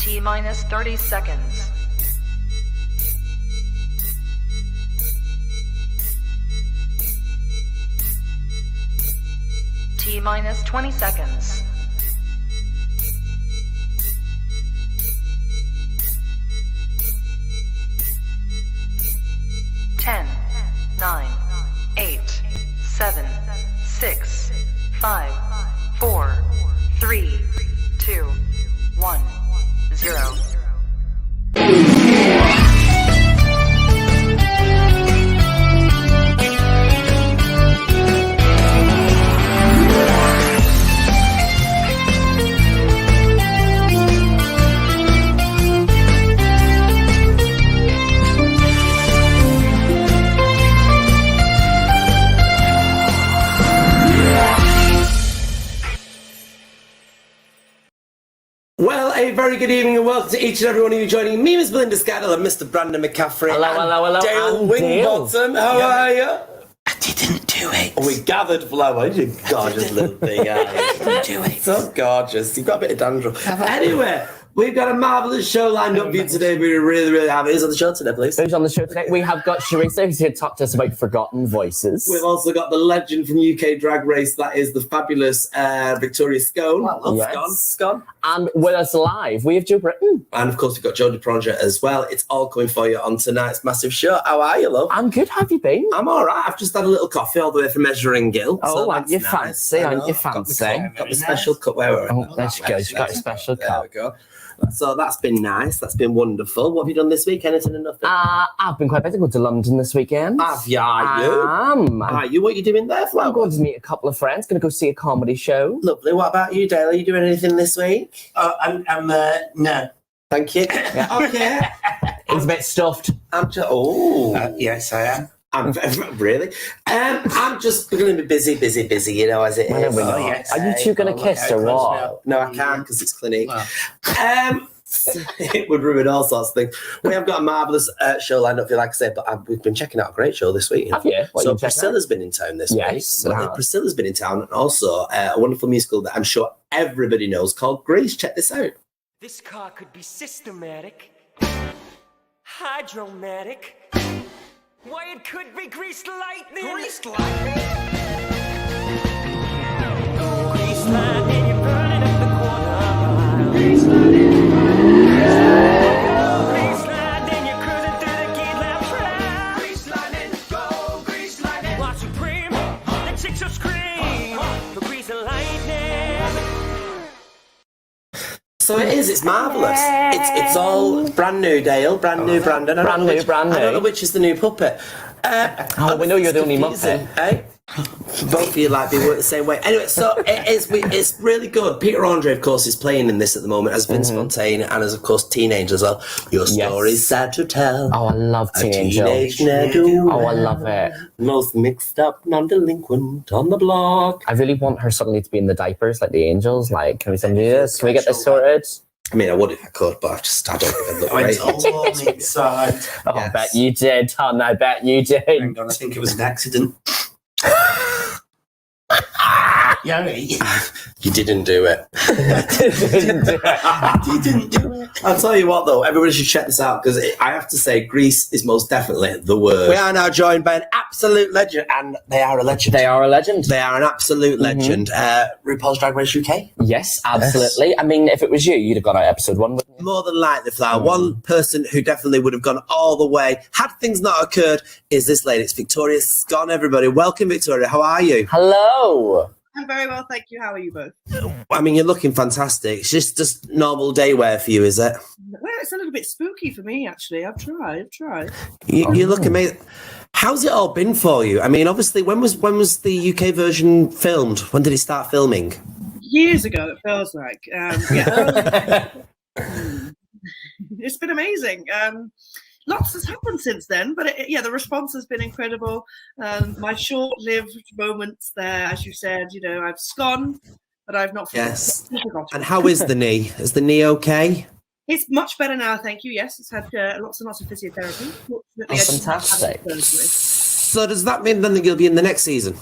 T minus 30 seconds. T minus 20 seconds. 10, 9, 8, 7, 6, 5, 4, 3, 2, 1, 0. Well, a very good evening and welcome to each and every one of you joining me, Miss Belinda Scadell and Mr. Brandon McCaffrey. Hello. Dale Wingbottom, how are you? I didn't do it. We gathered flowers, you gorgeous little thing, aren't you? I didn't do it. So gorgeous. You've got a bit of dandruff. Anyway, we've got a marvellous show lined up for you today. We're really happy. Who's on the show today, please? Who's on the show today? We have got Shareesa, who's here to talk to us about forgotten voices. We've also got the legend from UK Drag Race, that is the fabulous Victoria Scone. Scone. And with us live, we have Joe Britton. And of course, we've got Jodie Prenger as well. It's all coming for you on tonight's massive show. How are you, love? I'm good. How have you been? I'm all right. I've just had a little coffee all the way from Measuring Gill. Oh, so aren't you nice. fancy? Aren't you fancy? Got the special cup. Where were Oh, there she goes. You've got a special There cup. we go. So that's been nice. That's been wonderful. What have you done this week? Anything and nothing? I've been quite busy. Going to London this weekend. Have you? Are you? Are you? What are you doing there, Flo? I'm going to meet a couple of friends. Going to go see a comedy show. Lovely. What about you, Dale? Are you doing anything this week? No. Thank you. Okay. He's a bit stuffed. I'm just. Yes, I am. I'm really. I'm just going to be busy. You know, as it is. I know we know. yes. Are you two going to kiss or what? No, I can't because it's Clinique. Wow. It would ruin all sorts of things. We have got a marvellous show lined up for you, like I said, but we've been checking out a great show this week. Have you? What So you checking Priscilla's been in town this week. Yes. Priscilla's been in town, and also a wonderful musical that I'm sure everybody knows called Grease. Check this out. This car could be systematic, hydromatic. Why, it could be greased lightning. Greased lightning? Grease lightning, you're burning up the corner. Grease lightning. Grease lightning, you're cruising through the gate lamp track. Grease lightning, go, grease lightning. Watch supreme, the chicks will scream for grease and lightning. So it is. It's marvellous. It's all brand new, Dale. Brand new, Brandon. I don't know which is the new puppet. We know you're the only confusing, Muppet. Eh? Both of you like being work the same way. Anyway, so it's really good. Peter Andre, of course, is playing in this at the moment as Vince Fontaine and as, of course, Teenage as well. Your story's sad to tell. Oh, I love Teenage. Teenage ne'er-do. Oh, I love it. Most mixed up non-delinquent on the block. I really want her suddenly to be in the diapers like the angels. Like, can we send you this? Can we get this sorted? I mean, I would if I could, but I don't think I'd look I went great. all on inside. Oh, Yes. I bet you did, hon. I bet you did. Hang on, I think it was an accident. Yeah, You didn't do it. Didn't do it. you didn't do it. I'll tell you what, though, everybody should check this out because I have to say, Grease is most definitely the word. We are now joined by an absolute legend, and they are a legend. They are a legend. They are an absolute legend. RuPaul's Drag Race UK. Yes, absolutely. Yes. I mean, if it was you, you'd have gone out episode 1, wouldn't you? More than likely, Flower. One person who definitely would have gone all the way, had things not occurred, is this lady. It's Victoria Scone, everybody. Welcome, Victoria. How are you? Hello. I'm very well, thank you. How are you both? I mean, you're looking fantastic. It's just normal day wear for you, is it? Well, it's a little bit spooky for me, actually. I've tried. You look amazing. How's it all been for you? I mean, obviously, when was the UK version filmed? When did it start filming? Years ago, it feels like. It's been amazing. Lots has happened since then, but the response has been incredible. My short-lived moments there, as you said, I've Scone, but I've not forgotten. Yes. And how is the knee? Is the knee okay? It's much better now, thank you. Yes, it's had lots and lots of physiotherapy. Oh, fantastic. So does that mean then that you'll be in the next season?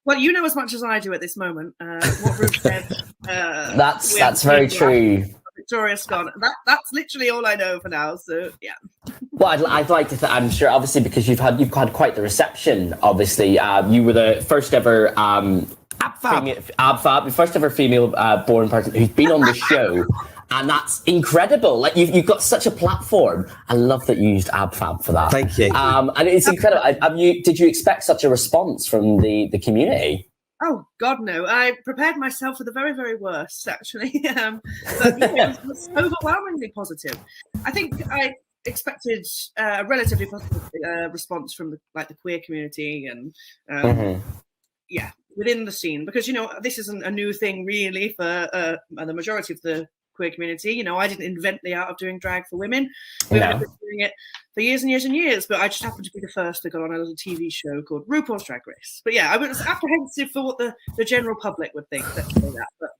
Well, you know as much as I do at this moment. What Ruth said. That's very true. Victoria Scone. That's literally all I know for now. So yeah. Well, I'd like to. I'm sure, obviously, because you've had quite the reception. Obviously, you were the first ever Abfab, the first ever female born person who's been on the show, and that's incredible. Like you've got such a platform. I love that you used Abfab for that. Thank you. And it's incredible. Did you expect such a response from the community? Oh God, no! I prepared myself for the very, very worst, actually. But yeah, it was overwhelmingly positive. I think I expected a relatively positive response from the queer community and yeah, within the scene, because this isn't a new thing really for the majority of the queer community. I didn't invent the art of doing drag for women. Women have been doing it for years and years and years, but I just happened to be the first to go on a little TV show called RuPaul's Drag Race. But yeah, I was apprehensive for what the general public would think. Let's say that. But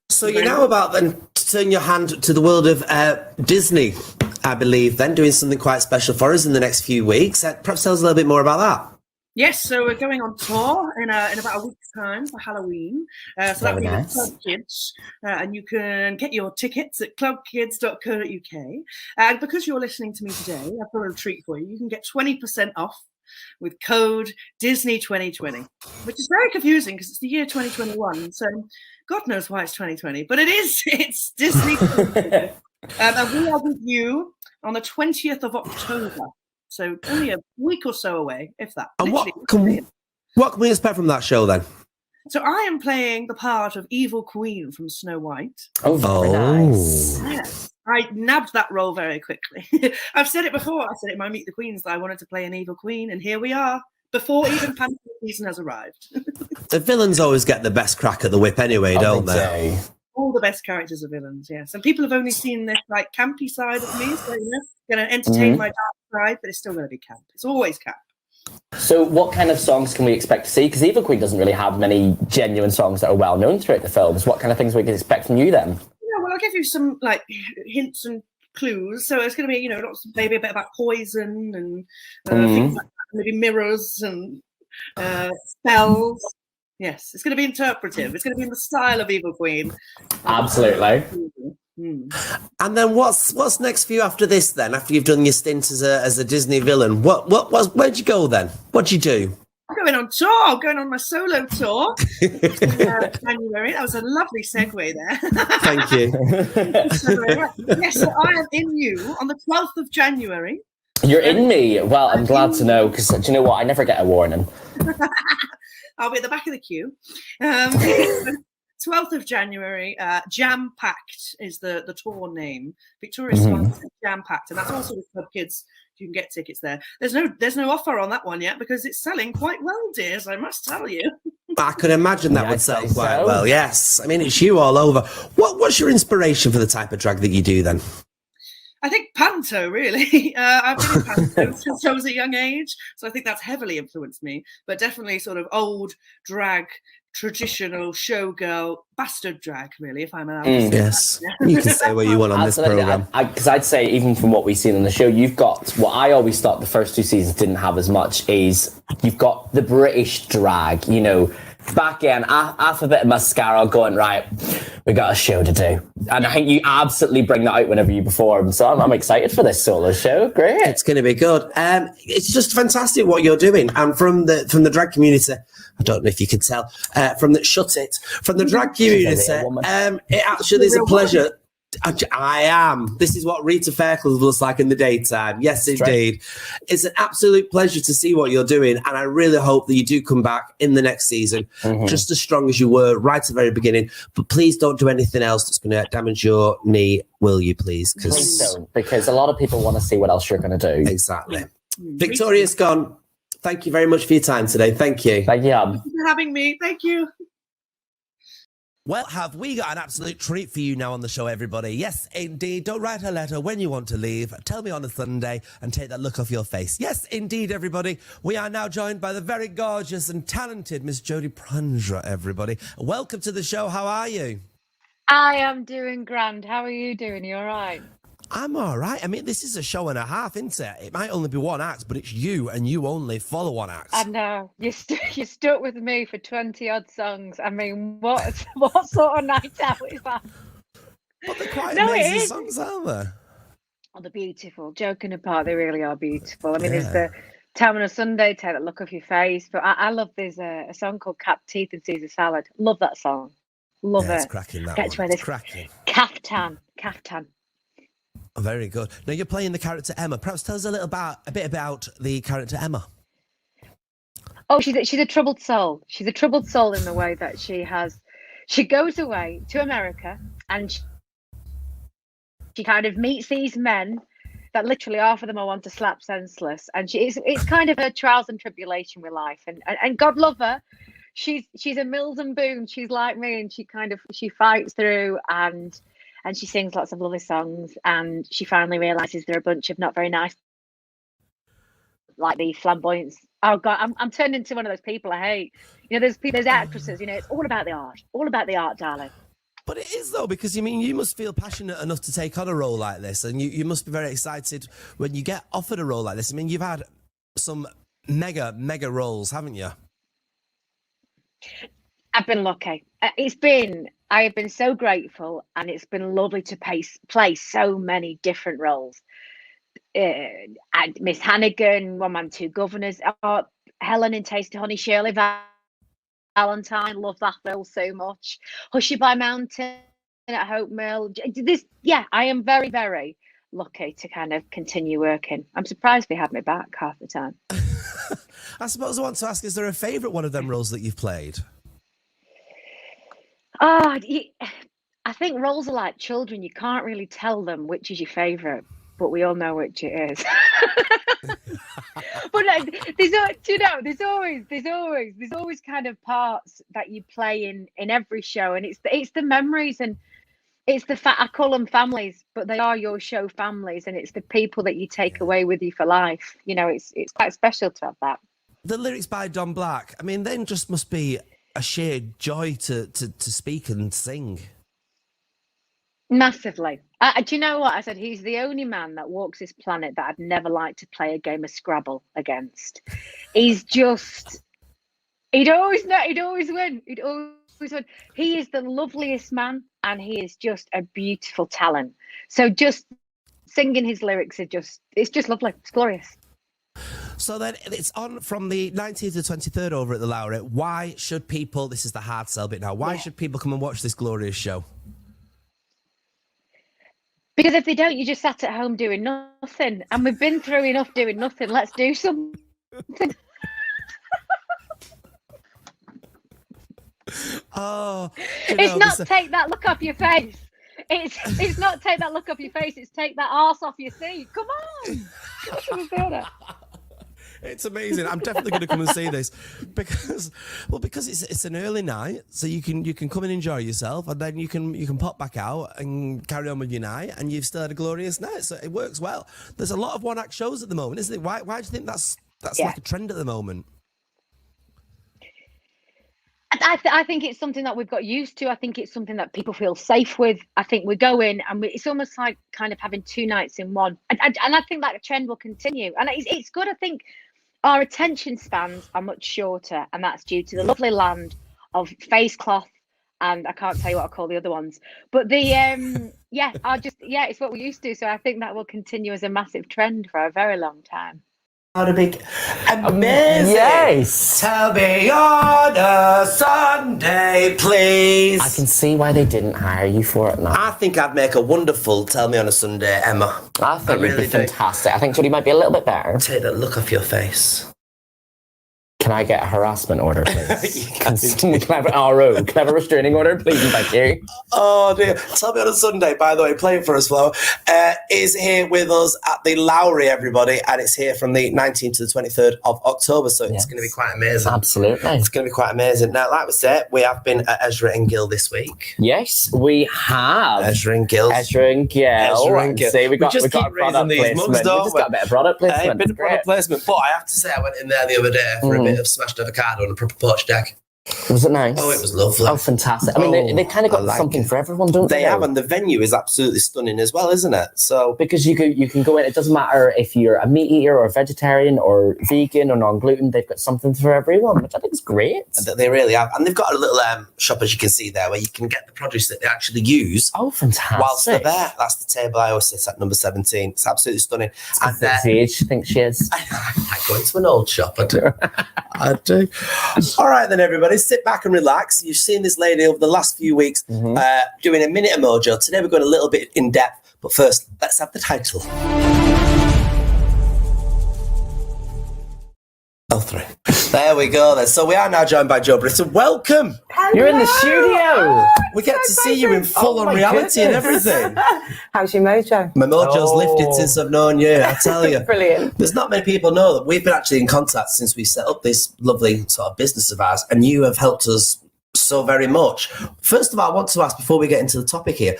so you're now about then to turn your hand to the world of Disney, I believe, then doing something quite special for us in the next few weeks. Perhaps tell us a little bit more about that. Yes, so we're going on tour in about a week's time for Halloween. So that'll be with Club Kids, and you can get your tickets at clubkids.co.uk. And because you're listening to me today, I've got a treat for you. You can get 20% off with code Disney 2020, which is very confusing because it's the year 2021. So God knows why it's 2020, but it is. It's Disney 2020. And we are with you on the 20th of October. So only a week or so away, if that. And what can we expect from that show then? So I am playing the part of Evil Queen from Snow White. Oh, very nice. Yes. I nabbed that role very quickly. I've said it before. I said it in my Meet the Queens that I wanted to play an evil queen, and here we are, before even Pantheon season has arrived. The villains always get the best crack at the whip anyway, don't they? All the best characters are villains, yes. And people have only seen this campy side of me, so going to entertain my dark side, but it's still going to be camp. It's always camp. So what kind of songs can we expect to see? Because Evil Queen doesn't really have many genuine songs that are well known throughout the films. What kind of things we can expect from you then? Yeah, well, I'll give you some hints and clues. So it's going to be, maybe a bit about poison and things like that. Maybe mirrors and spells. Yes, it's going to be interpretive. It's going to be in the style of Evil Queen. Absolutely. And then what's next for you after this then? After you've done your stint as a Disney villain, where'd you go then? What'd you do? I'm going on tour. I'm going on my solo tour. January. That was a lovely segue there. Thank you. Yes, so I am in you on the 12th of January. You're in me. Well, I'm glad to know, because do you know what? I never get a warning. I'll be at the back of the queue. 12th of January, Jam Packed is the tour name. Victoria's sponsored Jam Packed, and that's also with Club Kids. You can get tickets there. There's no offer on that one yet because it's selling quite well, dears. I must tell you. I could imagine that would sell quite well. Yes, I mean it's you all over. What's your inspiration for the type of drag that you do then? I think panto, really. I've been in panto since I was a young age, so I think that's heavily influenced me. But definitely sort of old drag, traditional showgirl, bastard drag, really, if I'm allowed to say yes, that. You can say what you want on this programme. Because I'd say, even from what we've seen on the show, you've got, what I always thought the first two seasons didn't have as much, is you've got the British drag, back in, half a bit of mascara going, right, we got a show to do. And I think you absolutely bring that out whenever you perform. So I'm excited for this solo show. Great. It's going to be good. It's just fantastic what you're doing. And from the drag community, I don't know if you can tell, from the drag community, it actually is a pleasure. I am. This is what Rita Fairclough looks like in the daytime. Yes, that's indeed. Right. It's an absolute pleasure to see what you're doing, and I really hope that you do come back in the next season just as strong as you were right at the very beginning. But please don't do anything else that's going to damage your knee, will you, please? Please don't, because a lot of people want to see what else you're going to do. Exactly. Victoria Scone, thank you very much for your time today. Thank you. Thank you. Thank you for having me. Thank you. Well, have we got an absolute treat for you now on the show, everybody? Yes, indeed. Don't write a letter when you want to leave. Tell me on a Sunday and take that look off your face. Yes, indeed, everybody. We are now joined by the very gorgeous and talented Miss Jodie Prenger, everybody. Welcome to the show. How are you? I am doing grand. How are you doing? You all right? I'm all right. I mean, this is a show and a half, isn't it? It might only be one act, but it's you and you only follow one act. I know. You stuck with me for 20-odd songs. I mean, what sort of night out is that? But they're quite No, it amazing is. songs, aren't they? Oh, they're beautiful. Joking apart, they really are beautiful. I mean, there's Yeah. the Time on a Sunday, Take That Look Off Your Face. But I love there's a song called Cap Teeth and Caesar Salad. Love that song. Love Yeah, it's it. cracking, that Get one. to wear It's this cracking. Kaftan. Oh, very good. Now, you're playing the character Emma. Perhaps tell us a bit about the character Emma. Oh, she's a troubled soul. She's a troubled soul in the way that she goes away to America and she kind of meets these men that literally half of them I want to slap senseless. And it's kind of her trials and tribulation with life. And God love her. She's a Mills and Boone. She's like me, and she fights through and she sings lots of lovely songs, and she finally realizes they're a bunch of not very nice, like the flamboyants. Oh God, I'm turned into one of those people I hate. You know, there's actresses. You know, it's all about the art, darling. But it is, though, because, you must feel passionate enough to take on a role like this, and you must be very excited when you get offered a role like this. I mean, you've had some mega roles, haven't you? I've been lucky. I have been so grateful, and it's been lovely to play so many different roles. Miss Hannigan, One Man, Two Governors, Helen in Taste of Honey, Shareesa Valentine, love that role so much. Hushy by Mountain at Hope Mill. I am very, very lucky to kind of continue working. I'm surprised they had me back half the time. I suppose I want to ask, is there a favourite one of them roles that you've played? I think roles are like children. You can't really tell them which is your favourite, but we all know which it is. But there's always kind of parts that you play in every show, and it's the memories, and it's I call them families, but they are your show families, and it's the people that you take away with you for life. You know, it's quite special to have that. The lyrics by Don Black, I mean, they just must be a sheer joy to speak and sing. Massively. Do you know what I said? He's the only man that walks this planet that I'd never like to play a game of Scrabble against. He'd always win. He is the loveliest man, and he is just a beautiful talent. So just singing his lyrics it's just lovely. It's glorious. So then it's on from the 19th to 23rd over at the Lowry. Why should people, this is the hard sell bit now, why should people come and watch this glorious show? Because if they don't, you just sat at home doing nothing. And we've been through enough doing nothing. Let's do something. Oh, it's not take that look off your face. It's not take that look off your face. It's take that arse off your seat. Come on. It's amazing. I'm definitely going to come and see this because it's an early night, so you can come and enjoy yourself, and then you can pop back out and carry on with your night, and you've still had a glorious night. So it works well. There's a lot of one-act shows at the moment, isn't it? Why do you think that's like a trend at the moment? I think it's something that we've got used to. I think it's something that people feel safe with. I think we go in and it's almost like kind of having two nights in one. And I think that trend will continue. And it's good. I think our attention spans are much shorter, and that's due to the lovely land of face cloth. And I can't tell you what I call the other ones. But it's what we're used to. So I think that will continue as a massive trend for a very long time. What a big, amazing. Yes. Tell me on a Sunday, please. I can see why they didn't hire you for it now. I think I'd make a wonderful Tell Me on a Sunday, Emma. I think you'd be fantastic. I think Jodie might be a little bit better. Take that look off your face. Can I get a harassment order, please? Can I have an RO? Can I have a restraining order, please? Thank you. Oh, dear. Tell Me on a Sunday, by the way, playing for us, Flo, is here with us at the Lowry, everybody, and it's here from the 19th to the 23rd of October, so it's going to be quite amazing. Absolutely. It's going to be quite amazing. Now, like we said, we have been at Ezra and Gill this week. Yes, we have. Ezra and Gill. See, we got a product placement. We just got a bit of product placement. A bit of product placement, but I have to say I went in there the other day for a bit of smashed avocado and a proper poached egg. Was it nice? Oh, it was lovely. Oh, fantastic. I mean, they kind of got something for everyone, don't they? They have, and the venue is absolutely stunning as well, isn't it? So because you can go in, it doesn't matter if you're a meat eater or a vegetarian or vegan or non-gluten, they've got something for everyone, which I think is great. They really have. And they've got a little shop, as you can see there, where you can get the produce that they actually use. Oh, fantastic. Whilst they're there. That's the table I always sit at, number 17. It's absolutely stunning. And age, I think she is. I go into an old shop, I do. I do. All right then, everybody, sit back and relax. You've seen this lady over the last few weeks doing a minute of Mojo. Today we're going a little bit in depth, but first, let's have the title. L3. There we go then. So we are now joined by Jo Britton. Welcome. Hello. You're in the studio. We get to see you in full on reality and everything. How's your mojo? My mojo's lifted since I've known you, I tell you. Brilliant. There's not many people know that we've been actually in contact since we set up this lovely sort of business of ours, and you have helped us so very much. First of all, I want to ask, before we get into the topic here,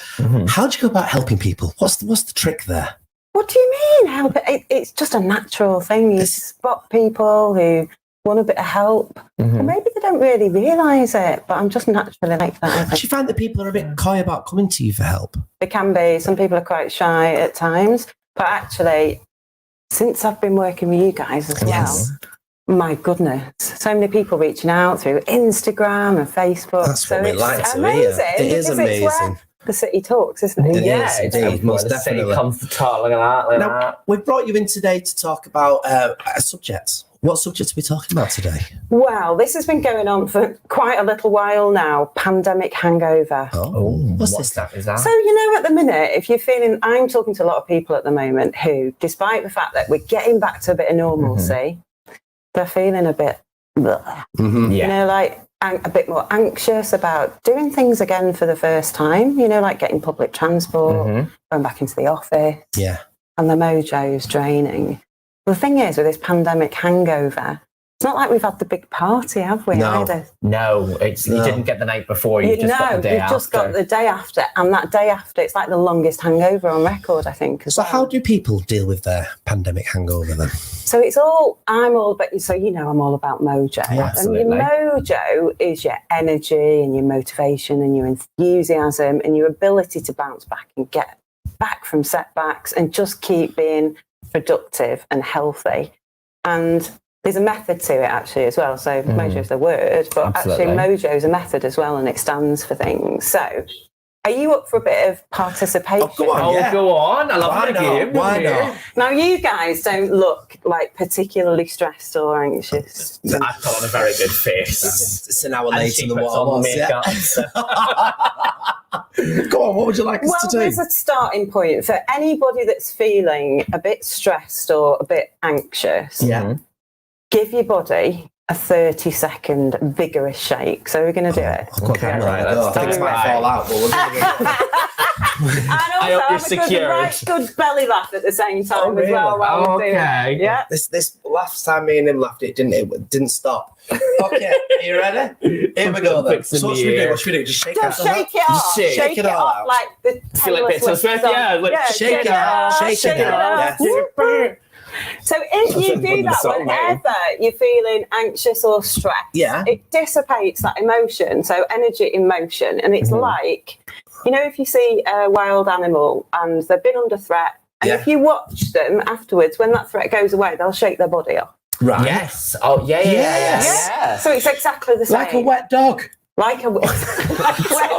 how do you go about helping people? What's the trick there? What do you mean help? It's just a natural thing. You spot people who want a bit of help, and maybe they don't really realise it, but I'm just naturally like that. I think. Do you find that people are a bit coy about coming to you for help? They can be. Some people are quite shy at times, but actually, since I've been working with you guys as well, my goodness, so many people reaching out through Instagram and Facebook. That's what we like to amazing. hear. It is amazing. It's where the city talks, isn't it? It is indeed, most definitely. The city comes to talk like that. Now, we've brought you in today to talk about a subject. What subject are we talking about today? Well, this has been going on for quite a little while now. Pandemic hangover. Oh, what's this? Is that? So, at the minute, if you're feeling, I'm talking to a lot of people at the moment who, despite the fact that we're getting back to a bit of normalcy, they're feeling a bit, like a bit more anxious about doing things again for the first time, like getting public transport, going back into the office. Yeah. And the mojo's draining. The thing is, with this pandemic hangover, it's not like we've had the big party, have we? No, either? You didn't get the night before. You just got the day after. Just got the day after, and that day after, it's like the longest hangover on record, I think. So, how do people deal with their pandemic hangover then? So I'm all about Mojo. Yeah, absolutely. And your Mojo is your energy and your motivation and your enthusiasm and your ability to bounce back and get back from setbacks and just keep being productive and healthy. And there's a method to it actually as well. So Mojo is the word, but actually Mojo is a method as well, and it stands for things. So are you up for a bit of participation? Go on. I love the game. Why not? Now, you guys don't look like particularly stressed or anxious. I put on a very good face. It's an hour later than what I on was. makeup, Go on, what would you like us to do? Well, there's a starting point for anybody that's feeling a bit stressed or a bit anxious. Yeah. Give your body a 30-second vigorous shake. So we're going to do it. I think it might fall out, but we're going to do it. And also I hope you're have secured. a good belly laugh at the same time as well. While we do it. Yeah. This last time me and him laughed, it didn't stop. Okay, are you ready? Here we go then. So what should we do? Just shake Just shake it off. Shake it all out. Like the Feel like bits of sweat, shake it off. Shake it off. So if you do that whenever you're feeling anxious or stressed, it dissipates that emotion. So energy in motion. And it's like, if you see a wild animal and they've been under threat, and if you watch them afterwards, when that threat goes away, they'll shake their body off. Right. Yes. Oh, yeah. So it's exactly the same. Like a wet dog. Like a wet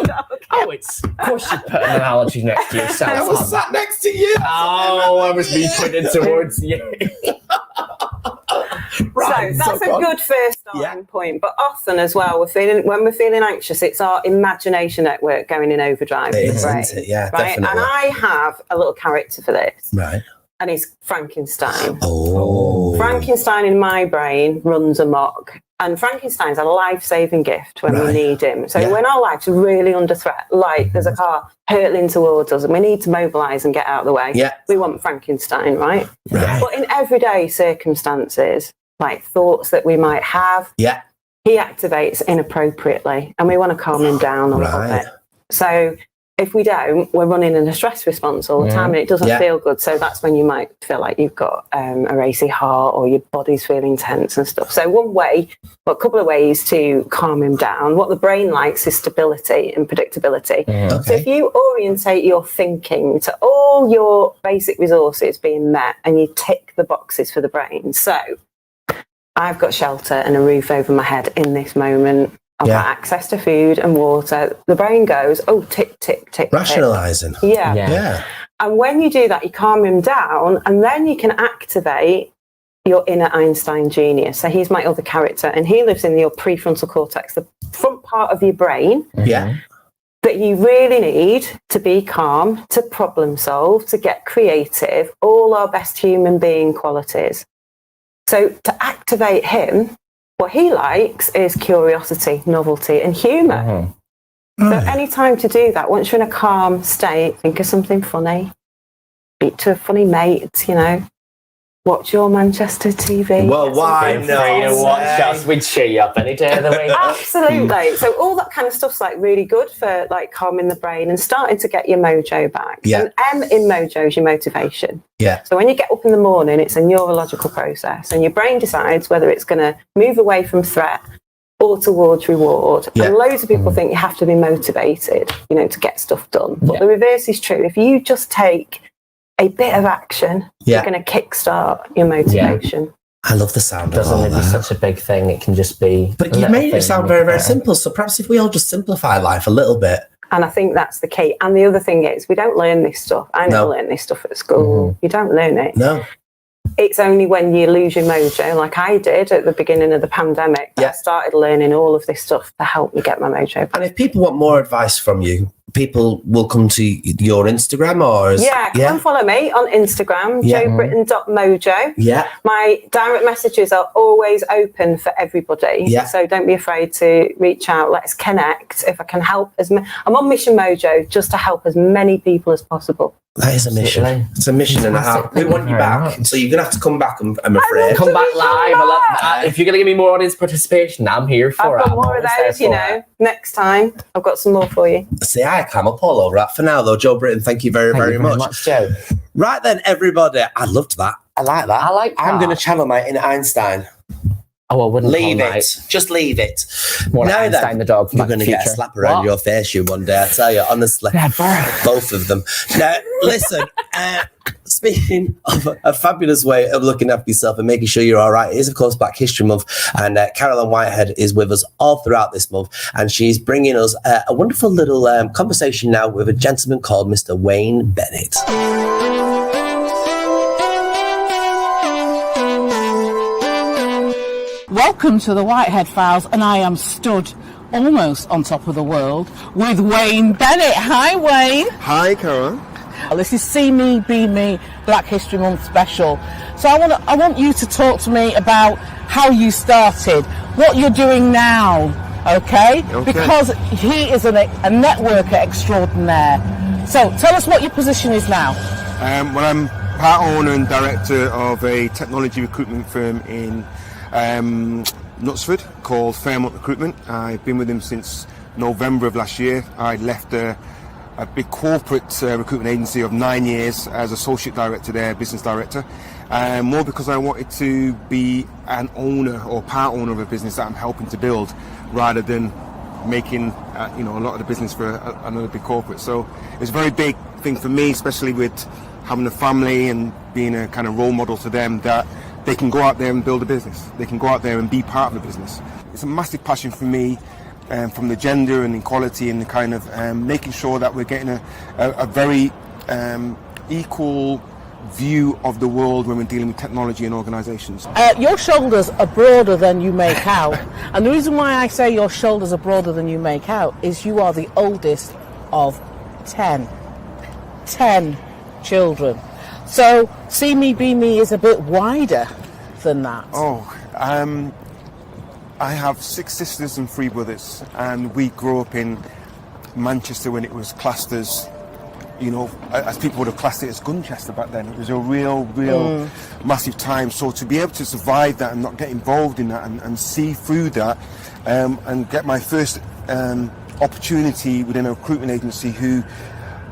dog. Oh, of course you put an analogy next to yourself. I was sat next to you. Oh, I was me pointing towards you. Right, so that's a good first starting point. But often as well, when we're feeling anxious, it's our imagination network going in overdrive. It is, isn't it? Yeah, definitely. And I have a little character for this. Right. And he's Frankenstein. Oh. Frankenstein in my brain runs amok. And Frankenstein's a life-saving gift when we need him. So when our life's really under threat, like there's a car hurtling towards us and we need to mobilise and get out of the way, we want Frankenstein, right? But in everyday circumstances, like thoughts that we might have, he activates inappropriately and we want to calm him down a little bit. So if we don't, we're running in a stress response all the time, and it doesn't feel good. So that's when you might feel like you've got a racy heart, or your body's feeling tense and stuff. So a couple of ways to calm him down. What the brain likes is stability and predictability. So if you orientate your thinking to all your basic resources being met, and you tick the boxes for the brain. So I've got shelter and a roof over my head in this moment. I've got access to food and water. The brain goes, oh, tick, tick, tick. Rationalising. Yeah. And when you do that, you calm him down, and then you can activate your inner Einstein genius. So he's my other character, and he lives in your prefrontal cortex, the front part of your brain. That you really need to be calm, to problem solve, to get creative, all our best human being qualities. So to activate him, what he likes is curiosity, novelty, and humour. So any time to do that, once you're in a calm state, think of something funny, speak to a funny mate, watch your Manchester TV. Well, why not? Watch us, we'd cheer you up any day of the week. Absolutely. So all that kind of stuff's like really good for like calming the brain and starting to get your mojo back. And M in mojo is your motivation. So when you get up in the morning, it's a neurological process, and your brain decides whether it's going to move away from threat or towards reward. And loads of people think you have to be motivated, to get stuff done. But the reverse is true. If you just take a bit of action, you're going to kickstart your motivation. I love the sound of all Doesn't that. it be such a big thing? It can just be... But you made it sound very, very simple. So perhaps if we all just simplify life a little bit. And I think that's the key. And the other thing is, we don't learn this stuff. I never learned this stuff at school. You don't learn it. No. It's only when you lose your mojo, like I did at the beginning of the pandemic, that I started learning all of this stuff to help me get my mojo back. And if people want more advice from you, people will come to your Instagram or... Come and follow me on Instagram, jobritton.mojo. My direct messages are always open for everybody. So don't be afraid to reach out. Let's connect. If I can help, I'm on Mission Mojo just to help as many people as possible. That is a mission. It's a mission and a half. We want you back. So you're going to have to come back, I'm afraid. Come back live. I love that. If you're going to give me more audience participation, I'm here for it. I've got more of those, next time. I've got some more for you. See, I climb up all over that. For now, though, Joe Britton, thank you very, very much. Joe. Right then, everybody. I loved that. I like that. I'm going to channel my inner Einstein. Oh, I wouldn't leave it. Just leave it. More now Einstein then, the dog. You're going to get a slap around your face, you one day. I tell you, honestly, both of them. Now, listen. Speaking of a fabulous way of looking after yourself and making sure you're all right, it is of course Black History Month, and Caroline Whitehead is with us all throughout this month, and she's bringing us a wonderful little conversation now with a gentleman called Mr. Wayne Bennett. Welcome to the Whitehead Files, and I am stood almost on top of the world with Wayne Bennett. Hi, Wayne. Hi, Karen. This is See Me, Be Me, Black History Month special. So I want you to talk to me about how you started, what you're doing now, okay? Because he is a networker extraordinaire. So tell us what your position is now. Well, I'm part owner and director of a technology recruitment firm in Knutsford called Fairmont Recruitment. I've been with them since November of last year. I left a big corporate recruitment agency of 9 years as associate director there, business director, more because I wanted to be an owner or part owner of a business that I'm helping to build, rather than making a lot of the business for another big corporate. So it's a very big thing for me, especially with having a family and being a kind of role model to them, that they can go out there and build a business. They can go out there and be part of the business. It's a massive passion for me, from the gender and equality and the kind of making sure that we're getting a very equal view of the world when we're dealing with technology and organisations. Your shoulders are broader than you make out. And the reason why I say your shoulders are broader than you make out is you are the oldest of 10 children. So See Me, Be Me is a bit wider than that. I have 6 sisters and 3 brothers, and we grew up in Manchester when it was classed as, as people would have classed it as Gunchester back then. It was a real massive time. So to be able to survive that and not get involved in that and see through that, and get my first opportunity within a recruitment agency who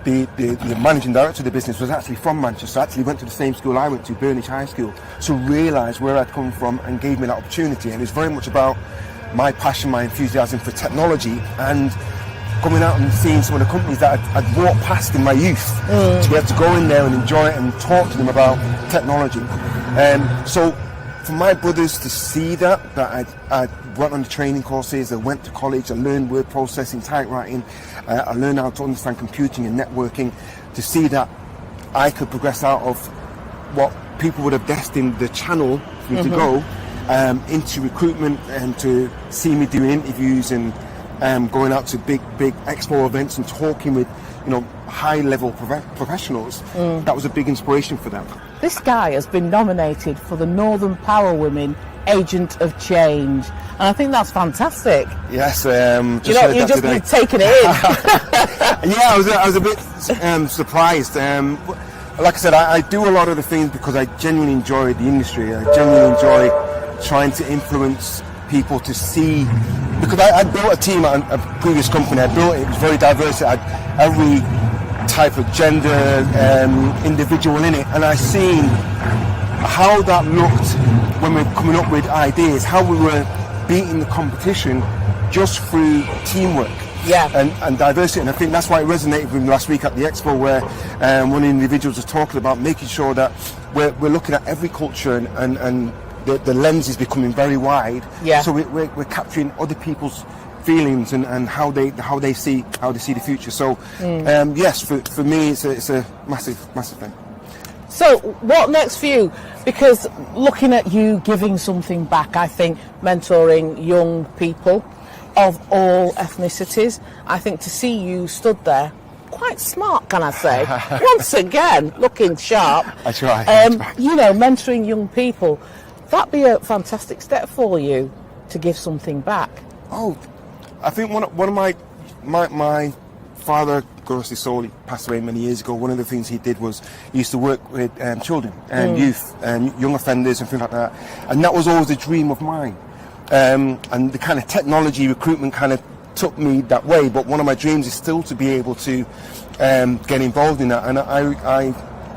the managing director of the business was actually from Manchester, actually went to the same school I went to, Burnage High School, so realised where I'd come from and gave me that opportunity. And it's very much about my passion, my enthusiasm for technology, and coming out and seeing some of the companies that I'd walked past in my youth, to be able to go in there and enjoy it and talk to them about technology. So for my brothers to see that I went on the training courses, I went to college, I learned word processing, typewriting, I learned how to understand computing and networking, to see that I could progress out of what people would have destined the channel for me to go into recruitment, and to see me doing interviews and going out to big expo events and talking with, you know, high-level professionals. That was a big inspiration for them. This guy has been nominated for the Northern Power Women Agent of Change, and I think that's fantastic. Yes, you've taken it in. Yeah, I was a bit surprised. Like I said, I do a lot of the things because I genuinely enjoy the industry. I genuinely enjoy trying to influence people to see, because I built a team at a previous company. It was very diverse. It had every type of gender, individual in it, and I seen how that looked when we were coming up with ideas, how we were beating the competition just through teamwork. Yeah. And diversity, and I think that's why it resonated with me last week at the expo, where one of the individuals was talking about making sure that we're looking at every culture, and the lens is becoming very wide. Yeah. So we're capturing other people's feelings and how they see the future. So yes, for me it's a massive thing. So what next for you? Because looking at you giving something back, I think mentoring young people of all ethnicities, I think to see you stood there, quite smart, can I say? Once again, looking sharp. I try. You know, mentoring young people, that'd be a fantastic step for you to give something back. Oh, I think one of my father, God rest his soul, he passed away many years ago. One of the things he did was he used to work with children and youth and young offenders and things like that, and that was always a dream of mine. And the kind of technology recruitment kind of took me that way, but one of my dreams is still to be able to get involved in that. And I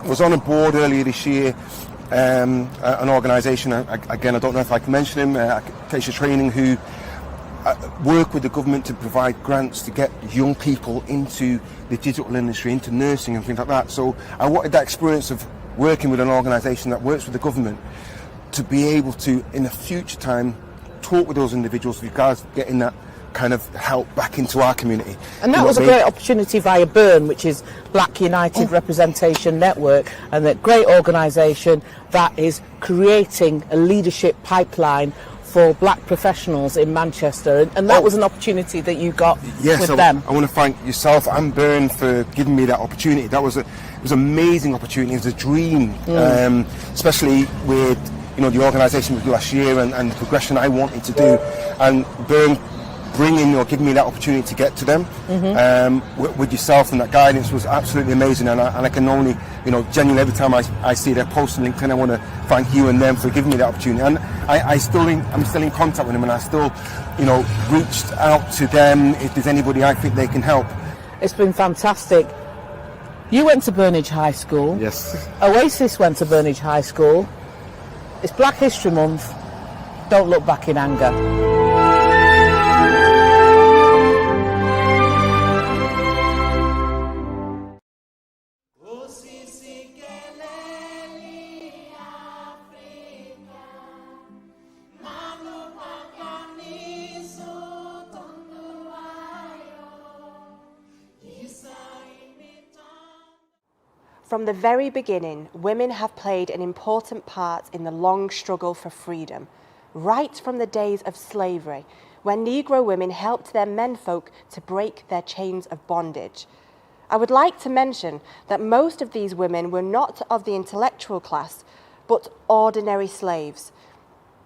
was on a board earlier this year, an organisation, again I don't know if I can mention him, Kenickie Training, who work with the government to provide grants to get young people into the digital industry, into nursing and things like that. So I wanted that experience of working with an organisation that works with the government to be able to, in a future time, talk with those individuals with regards to getting that kind of help back into our community. And that was a great opportunity via BURN, which is Black United Representation Network, and that great organisation that is creating a leadership pipeline for black professionals in Manchester, and that was an opportunity that you got with them. I want to thank yourself and Byrne for giving me that opportunity. It was an amazing opportunity. It was a dream, especially with the organisation we did last year and the progression I wanted to do, and Byrne bringing or giving me that opportunity to get to them with yourself, and that guidance was absolutely amazing. And I can only, genuinely, every time I see their post on LinkedIn, I want to thank you and them for giving me that opportunity. And I'm still in contact with them, and I still, reached out to them if there's anybody I think they can help. It's been fantastic. You went to Burnage High School. Yes. Oasis went to Burnage High School. It's Black History Month. Don't look back in anger. From the very beginning, women have played an important part in the long struggle for freedom, right from the days of slavery, when Negro women helped their menfolk to break their chains of bondage. I would like to mention that most of these women were not of the intellectual class, but ordinary slaves.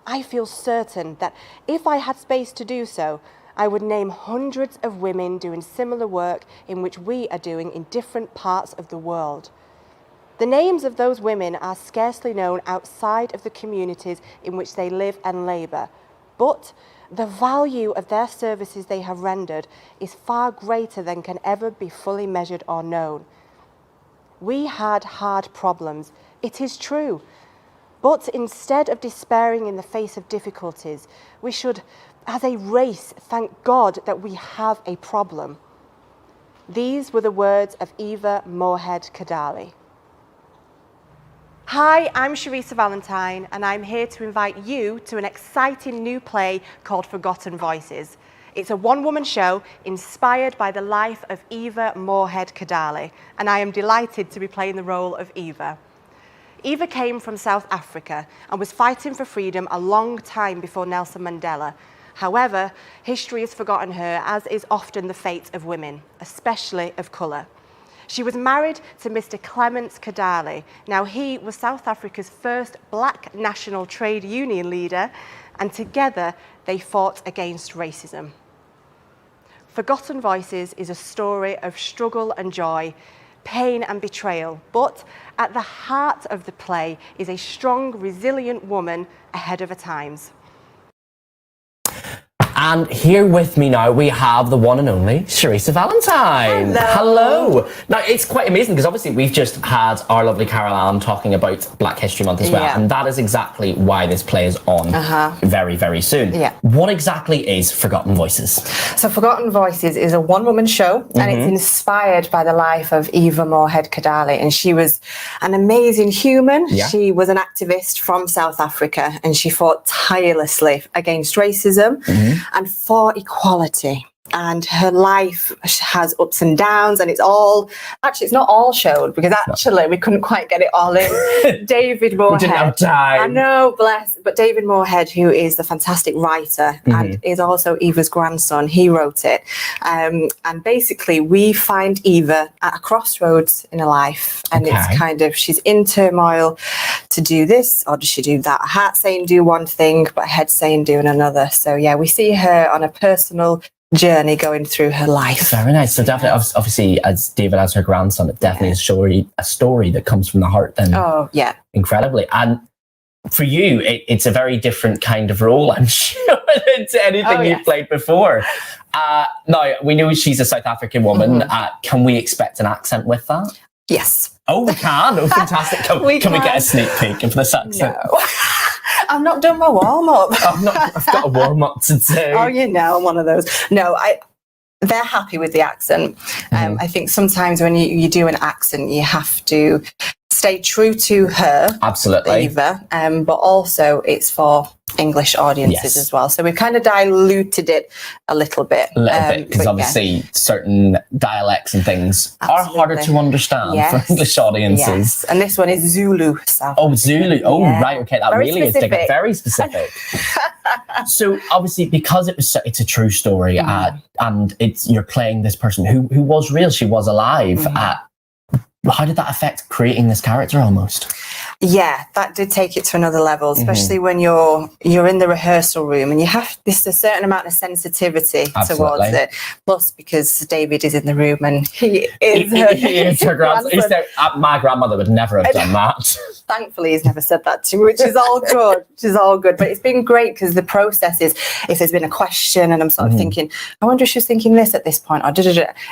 I feel certain that if I had space to do so, I would name hundreds of women doing similar work in which we are doing in different parts of the world. The names of those women are scarcely known outside of the communities in which they live and labour, but the value of their services they have rendered is far greater than can ever be fully measured or known. We had hard problems, it is true, but instead of despairing in the face of difficulties, we should, as a race, thank God that we have a problem. These were the words of Eva Moorhead Kadali. Hi, I'm Shareesa Valentine, and I'm here to invite you to an exciting new play called Forgotten Voices. It's a one-woman show inspired by the life of Eva Moorhead Kadali, and I am delighted to be playing the role of Eva. Eva came from South Africa and was fighting for freedom a long time before Nelson Mandela. However, history has forgotten her, as is often the fate of women, especially of colour. She was married to Mr. Clements Kadali. Now, he was South Africa's first black national trade union leader, and together they fought against racism. Forgotten Voices is a story of struggle and joy, pain and betrayal, but at the heart of the play is a strong, resilient woman ahead of her times. And here with me now, we have the one and only Shareesa Valentine. Hello. Now, it's quite amazing because obviously we've just had our lovely Carol Allen talking about Black History Month as well. Yeah. And that is exactly why this play is on very, very soon. Yeah. What exactly is Forgotten Voices? So Forgotten Voices is a one-woman show, and it's inspired by the life of Eva Moorhead Kadali. And she was an amazing human. Yeah. She was an activist from South Africa, and she fought tirelessly against racism and for equality. And her life has ups and downs, and it's not all showed, because actually we couldn't quite get it all in. David Moorhead. We didn't have time. I know, bless. But David Moorhead, who is the fantastic writer and is also Eva's grandson, he wrote it. And basically we find Eva at a crossroads in her life, and it's kind of, she's in turmoil to do this or does she do that? Heart saying do one thing, but head saying do another. So yeah, we see her on a personal journey going through her life. Very nice. So definitely, obviously, as David as her grandson, it definitely is a story that comes from the heart. Then, incredibly. And for you, it's a very different kind of role, I'm sure, to anything you've played before. Now, we know she's a South African woman. Can we expect an accent with that? Yes. Oh, we can. Oh, fantastic. Can we get a sneak peek of this accent? No. I've not done my warm-up. I've got a warm-up to do. Oh, I'm one of those. No, they're happy with the accent. I think sometimes when you do an accent, you have to stay true to her. Absolutely. Eva, but also it's for English audiences as well. So we've kind of diluted it a little bit. Because obviously certain dialects and things are harder to understand for English audiences. Yes. And this one is Zulu. So. Oh, Zulu. Oh, right. Okay. That Very really specific. is very specific. So obviously, because it's a true story, and you're playing this person who was real, she was alive. How did that affect creating this character almost? Yeah, that did take it to another level, especially when you're in the rehearsal room and you have a certain amount of sensitivity towards it. Plus, because David is in the room and he is her grandson. My grandmother would never have done that. Thankfully, he's never said that to me, which is all good. But it's been great because the process is, if there's been a question and I'm sort of thinking, I wonder if she's thinking this at this point, or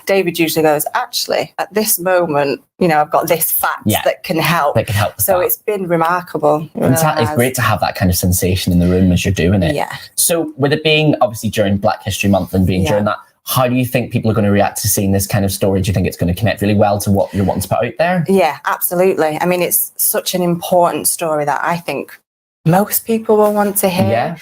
David usually goes, actually, at this moment, I've got this fact that can help. So it's been remarkable. It's great to have that kind of sensation in the room as you're doing it. Yeah. So with it being obviously during Black History Month and being during that, how do you think people are going to react to seeing this kind of story? Do you think it's going to connect really well to what you're wanting to put out there? Yeah, absolutely. I mean, it's such an important story that I think most people will want to hear. Yeah.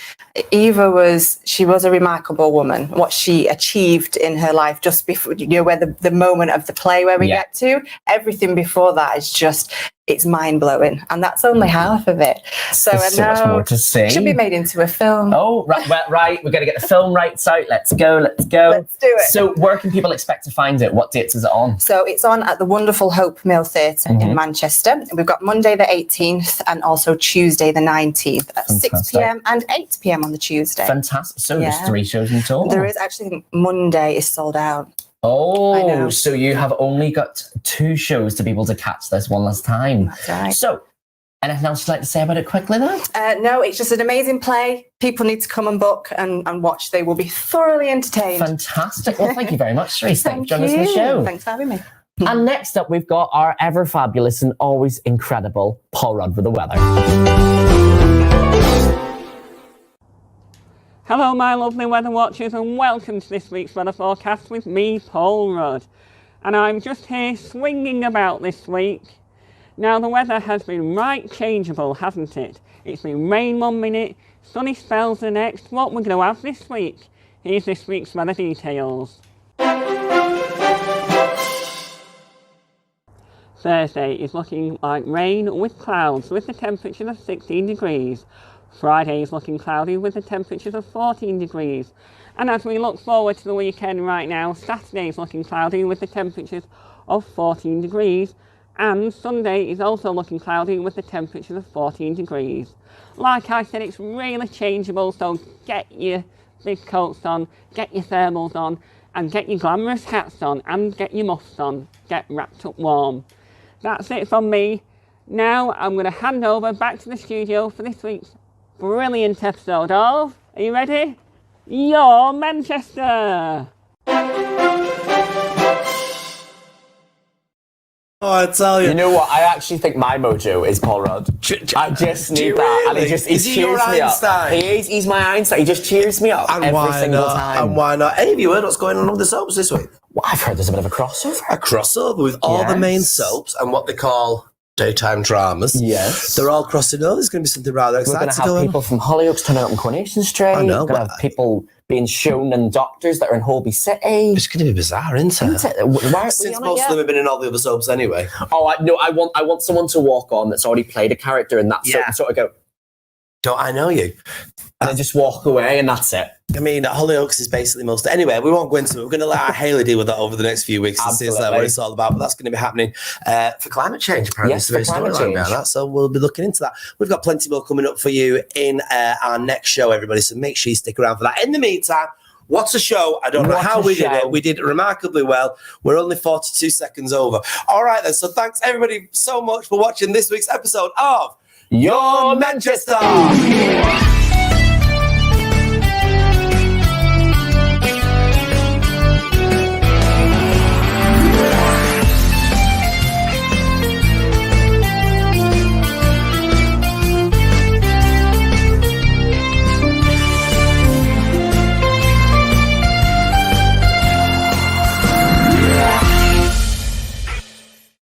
Eva was a remarkable woman. What she achieved in her life just before, where the moment of the play where we get to, everything before that is just, it's mind-blowing. And that's only half of it. So I know so much more to see. It should be made into a film. Oh, right. We're going to get the film rights out. Let's go. Let's do it. So where can people expect to find it? What dates is it on? So it's on at the wonderful Hope Mill Theatre in Manchester. We've got Monday the 18th and also Tuesday the 19th at 6 p.m. and 8 p.m. on the Tuesday. Fantastic. So there's 3 shows in total. There is actually, Monday is sold out. Oh, so you have only got 2 shows to be able to catch this one last time. That's right. So Anything else you'd like to say about it quickly, though? No, it's just an amazing play. People need to come and book and watch. They will be thoroughly entertained. Fantastic. Well, thank you very much, Shareesa. Thank for joining us on you. the show. Thanks for having me. And next up, we've got our ever fabulous and always incredible Paul Rudd with the weather. Hello, my lovely weather watchers, and welcome to this week's weather forecast with me, Paul Rudd. And I'm just here swinging about this week. Now, the weather has been right changeable, hasn't it? It's been rain 1 minute, sunny spells the next. What we're going to have this week? Here's this week's weather details. Thursday is looking like rain with clouds with the temperatures of 16 degrees. Friday is looking cloudy with the temperatures of 14 degrees. And as we look forward to the weekend right now, Saturday is looking cloudy with the temperatures of 14 degrees. And Sunday is also looking cloudy with the temperatures of 14 degrees. Like I said, it's really changeable, so get your big coats on, get your thermals on, and get your glamorous hats on, and get your muffs on. Get wrapped up warm. That's it from me. Now I'm going to hand over back to the studio for this week's brilliant episode of, are you ready? Your Manchester! Oh, I tell you. You know what? I actually think my Mojo is Paul Rudd. I just need that. Really? And he Is he cheers your me Einstein? up. He is. He's my Einstein. He just cheers me up And every why single not? time. And why not? Hey, have you heard what's going on with the soaps this week? Well, I've heard there's a bit of a crossover. A crossover with all the main Yes. soaps and what they call daytime dramas. Yes. They're all crossing over. There's going to be something rather We're going exciting to have going people from Hollyoaks turning up in Coronation Street. I know, We're going to have people being shown and doctors that are in Holby City. It's going to be bizarre, isn't it? Isn't it? Why aren't we Since on most it of yet? them have been in all the other soaps anyway. Oh, I want someone to walk on that's already played a character in that soap and sort of go, Don't I know you? and then just walk away and that's it. I mean, Hollyoaks is basically most... Anyway, we won't go into it. We're going to let our Haley deal with that over the next few weeks and see Absolutely. what it's all about. But that's going to be happening for climate change, apparently. Yes, It's a for very climate storyline behind change. that. So we'll be looking into that. We've got plenty more coming up for you in our next show, everybody. So make sure you stick around for that. In the meantime, what's a show? I don't know What how a we did show. it. We did it remarkably well. We're only 42 seconds over. All right, then. So thanks, everybody, so much for watching this week's episode of Your Manchester!